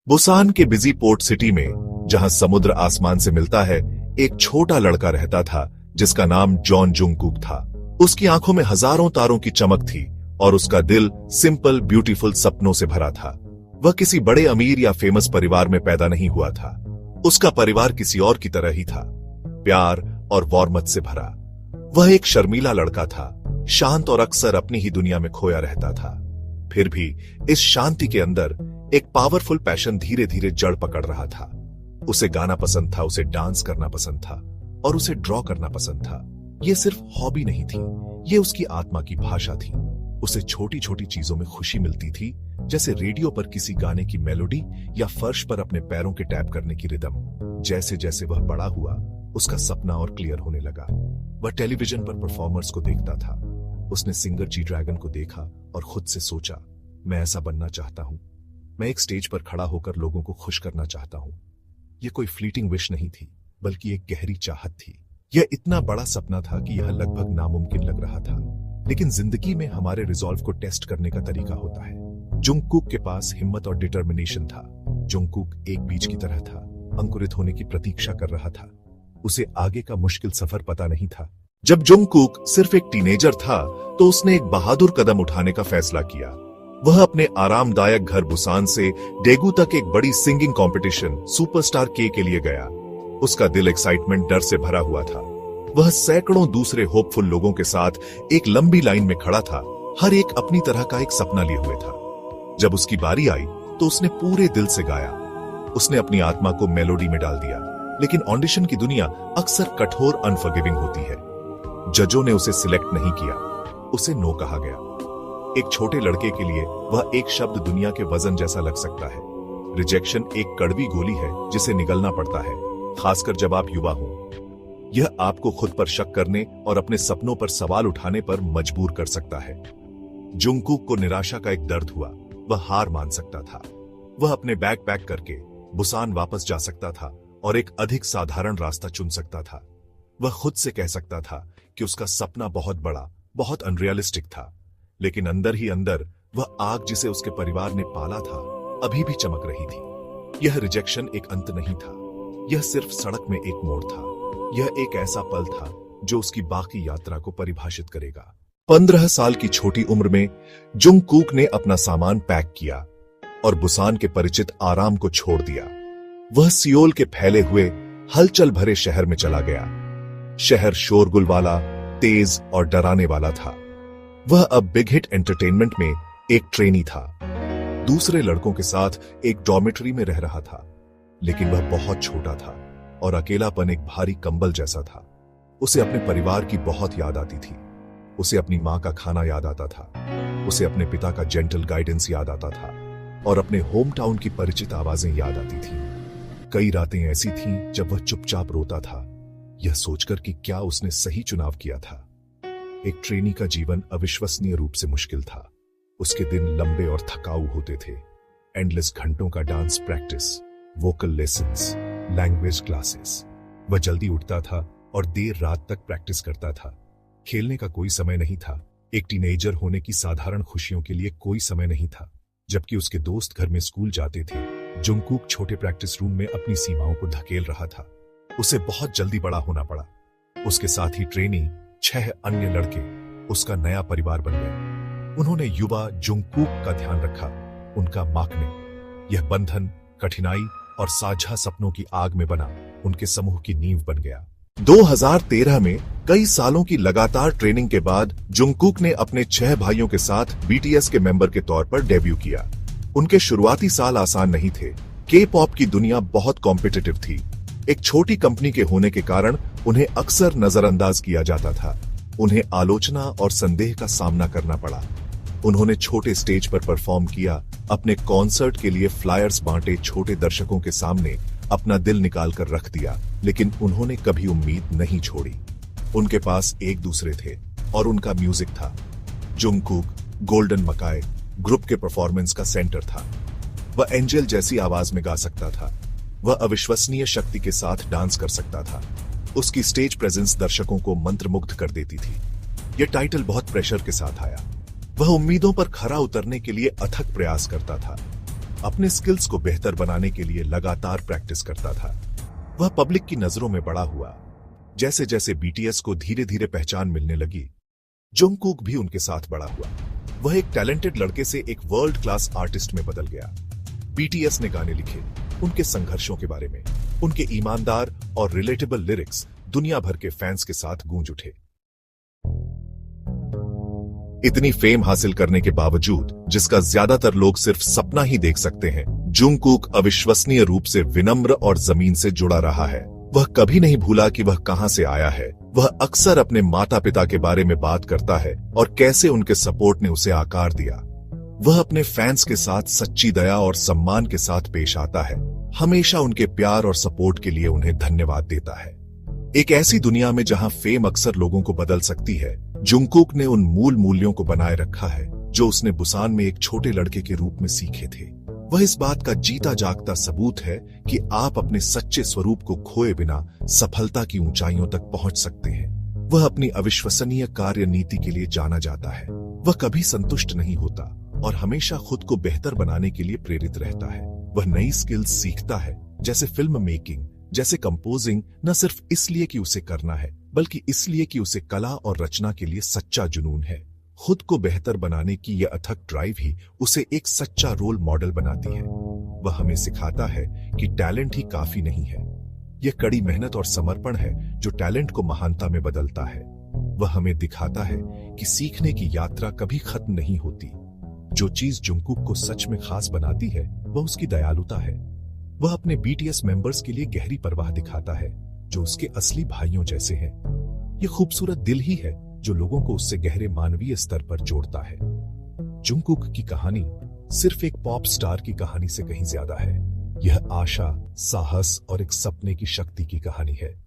Busan के busy port city में, जहां समुद्र आसमान से मिलता है, एक छोटा लड़का रहता था जिसका नाम जॉन जुंगकुक था। उसकी आंखों में हजारों तारों की चमक थी और उसका दिल सिंपल ब्यूटीफुल सपनों से भरा था। वह किसी बड़े अमीर या फेमस परिवार में पैदा नहीं हुआ था। उसका परिवार किसी और की तरह ही था, प्यार और वार्मथ से भरा। वह एक शर्मीला लड़का था, शांत और अक्सर अपनी ही दुनिया में खोया रहता था। फिर भी इस शांति के अंदर एक पावरफुल पैशन धीरे धीरे जड़ पकड़ रहा था। उसे गाना पसंद था, उसे डांस करना पसंद था और उसे ड्रॉ करना पसंद था। यह सिर्फ हॉबी नहीं थी, यह उसकी आत्मा की भाषा थी। उसे छोटी छोटी चीजों में खुशी मिलती थी, जैसे रेडियो पर किसी गाने की मेलोडी या फर्श पर अपने पैरों के टैप करने की रिदम। जैसे जैसे वह बड़ा हुआ, उसका सपना और क्लियर होने लगा। वह टेलीविजन पर परफॉर्मर्स को देखता था। उसने सिंगर जी ड्रैगन को देखा और खुद से सोचा, मैं ऐसा बनना चाहता हूं। मैं एक स्टेज पर खड़ा होकर लोगों को खुश करना चाहता हूं। यह कोई फ्लीटिंग विश नहीं थी, बल्कि एक गहरी चाहत थी। यह इतना बड़ा सपना था कि यह लगभग नामुमकिन लग रहा था। लेकिन जिंदगी में हमारे रिजॉल्व को टेस्ट करने का तरीका होता है। जुंगकुक के पास हिम्मत और डिटर्मिनेशन था। जुंगकुक एक बीज की तरह था, अंकुरित होने की प्रतीक्षा कर रहा था। उसे आगे का मुश्किल सफर पता नहीं था। जब जुंगकुक सिर्फ एक टीनेजर था, तो उसने एक बहादुर कदम उठाने का फैसला किया। वह अपने आरामदायक घर बुसान से डेगू तक एक बड़ी सिंगिंग कंपटीशन सुपरस्टार के लिए गया। उसका दिल एक्साइटमेंट डर से भरा हुआ था। वह सैकड़ों दूसरे होपफुल लोगों के साथ एक लंबी लाइन में खड़ा था, हर एक अपनी तरह का एक सपना लिए हुए था। जब उसकी बारी आई तो उसने पूरे दिल से गाया। उसने अपनी आत्मा को मेलोडी में डाल दिया। लेकिन ऑडिशन की दुनिया अक्सर कठोर अनफॉरगिविंग होती है। जजों ने उसे सिलेक्ट नहीं किया, उसे नो कहा गया। एक छोटे लड़के के लिए वह एक शब्द दुनिया के वजन जैसा लग सकता है। रिजेक्शन एक कड़वी गोली है जिसे निगलना पड़ता है, खासकर जब आप युवा हो। यह आपको खुद पर शक करने और अपने सपनों पर सवाल उठाने पर मजबूर कर सकता है। जुंगकुक को निराशा का एक दर्द हुआ। वह हार मान सकता था। वह अपने बैग पैक करके बुसान वापस जा सकता था और एक अधिक साधारण रास्ता चुन सकता था। वह खुद से कह सकता था कि उसका सपना बहुत बड़ा, बहुत अनरियलिस्टिक था। लेकिन अंदर ही अंदर वह आग जिसे उसके परिवार ने पाला था, अभी भी चमक रही थी। यह रिजेक्शन एक अंत नहीं था, यह सिर्फ सड़क में एक मोड़ था। यह एक ऐसा पल था जो उसकी बाकी यात्रा को परिभाषित करेगा। 15 साल की छोटी उम्र में जुंगकुक ने अपना सामान पैक किया और बुसान के परिचित आराम को छोड़ दिया। वह सियोल के फैले हुए हलचल भरे शहर में चला गया। शहर शोरगुल वाला, तेज और डराने वाला था। वह अब बिग हिट एंटरटेनमेंट में एक ट्रेनी था। दूसरे लड़कों के साथ एक डॉर्मेटरी में रह रहा था, लेकिन वह बहुत छोटा था और अकेलापन एक भारी कंबल जैसा था। उसे अपने परिवार की बहुत याद आती थी। उसे अपनी मां का खाना याद आता था। उसे अपने पिता का जेंटल गाइडेंस याद आता था और अपने होम टाउन की परिचित आवाजें याद आती थी। कई रातें ऐसी थीं जब वह चुपचाप रोता था, यह सोचकर कि क्या उसने सही चुनाव किया था। एक ट्रेनी का जीवन अविश्वसनीय रूप से मुश्किल था। उसके दिन लंबे और थकाऊ होते थे। एंडलेस घंटों का dance practice, vocal lessons, language classes. वह जल्दी उठता था और देर रात तक प्रैक्टिस करता था। खेलने का कोई समय नहीं था। एक टीनेजर होने की साधारण खुशियों के लिए कोई समय नहीं था। जबकि उसके दोस्त घर में स्कूल जाते थे, जुंगकुक छोटे प्रैक्टिस रूम में अपनी सीमाओं को धकेल रहा था। उसे बहुत जल्दी बड़ा होना पड़ा। उसके साथ ही ट्रेनी 6 अन्य लड़के उसका नया परिवार बन गए। उन्होंने युवा जुंगकुक का ध्यान रखा, उनका माकने। यह बंधन कठिनाई और साझा सपनों की आग में बना उनके समूह की नींव बन गया। 2013 में कई सालों की लगातार ट्रेनिंग के बाद जुंगकुक ने अपने 6 भाइयों के साथ बीटीएस के मेंबर के तौर पर डेब्यू किया। उनके शुरुआती साल आसान नहीं थे। के पॉप की दुनिया बहुत कॉम्पिटिटिव थी। एक छोटी कंपनी के होने के कारण उन्हें अक्सर नजरअंदाज किया जाता था। उन्हें आलोचना और संदेह का सामना करना पड़ा। उन्होंने छोटे स्टेज पर परफॉर्म किया, अपने कॉन्सर्ट के लिए फ्लायर्स बांटे, छोटे दर्शकों के सामने अपना दिल निकाल कर रख दिया। लेकिन उन्होंने कभी उम्मीद नहीं छोड़ी। उनके पास एक दूसरे थे और उनका म्यूजिक था। जुंगकुक गोल्डन मकाई ग्रुप के परफॉर्मेंस का सेंटर था। वह एंजल जैसी आवाज में गा सकता था। वह अविश्वसनीय शक्ति के साथ डांस कर सकता था। उसकी स्टेज प्रेजेंस दर्शकों को मंत्रमुग्ध कर देती थी। यह टाइटल बहुत प्रेशर के साथ आया। वह उम्मीदों पर खरा उतरने के लिए अथक प्रयास करता था। अपने स्किल्स को बेहतर बनाने के लिए लगातार प्रैक्टिस करता था। वह पब्लिक की नजरों में बड़ा हुआ। जैसे जैसे बीटीएस को धीरे धीरे पहचान मिलने लगी, जंगकुक भी उनके साथ बड़ा हुआ। वह एक टैलेंटेड लड़के से एक वर्ल्ड क्लास आर्टिस्ट में बदल गया। बीटीएस ने गाने लिखे, उनके संघर्षों के बारे में। उनके ईमानदार और रिलेटेबल लिरिक्स दुनिया भर के फैंस के साथ गूंज उठे। इतनी फेम हासिल करने के बावजूद, जिसका ज्यादातर लोग सिर्फ सपना ही देख सकते हैं, जंगकुक अविश्वसनीय रूप से विनम्र और जमीन से जुड़ा रहा है। वह कभी नहीं भूला कि वह कहां से आया है। वह अक्सर अपने माता पिता के बारे में बात करता है और कैसे उनके सपोर्ट ने उसे आकार दिया। वह अपने फैंस के साथ सच्ची दया और सम्मान के साथ पेश आता है, हमेशा उनके प्यार और सपोर्ट के लिए उन्हें धन्यवाद देता है। एक ऐसी दुनिया में जहां फेम अक्सर लोगों को बदल सकती है, जंगकुक ने उन मूल मूल्यों को बनाए रखा है जो उसने बुसान में एक छोटे लड़के के रूप में सीखे थे। वह इस बात का जीता जागता सबूत है कि आप अपने सच्चे स्वरूप को खोए बिना सफलता की ऊंचाइयों तक पहुंच सकते हैं। वह अपनी अविश्वसनीय कार्य नीति के लिए जाना जाता है। वह कभी संतुष्ट नहीं होता और हमेशा खुद को बेहतर बनाने के लिए प्रेरित रहता है। वह नई स्किल्स सीखता है, जैसे फिल्म मेकिंग, जैसे कंपोजिंग, न सिर्फ इसलिए कि उसे करना है, बल्कि इसलिए कि उसे कला और रचना के लिए सच्चा जुनून है। खुद को बेहतर बनाने की यह अथक ड्राइव ही उसे एक सच्चा रोल मॉडल बनाती है। वह हमें सिखाता है कि टैलेंट ही काफी नहीं है। यह कड़ी मेहनत और समर्पण है जो टैलेंट को महानता में बदलता है। वह हमें दिखाता है कि सीखने की यात्रा कभी खत्म नहीं होती। जो चीज जंगकुक को सच में खास बनाती है, वह उसकी दयालुता है। वह अपने बीटीएस मेंबर्स के लिए गहरी परवाह दिखाता है, जो उसके असली भाइयों जैसे हैं। यह खूबसूरत दिल ही है जो लोगों को उससे गहरे मानवीय स्तर पर जोड़ता है। जंगकुक की कहानी सिर्फ एक पॉप स्टार की कहानी से कहीं ज्यादा है। यह आशा, साहस और एक सपने की शक्ति की कहानी है।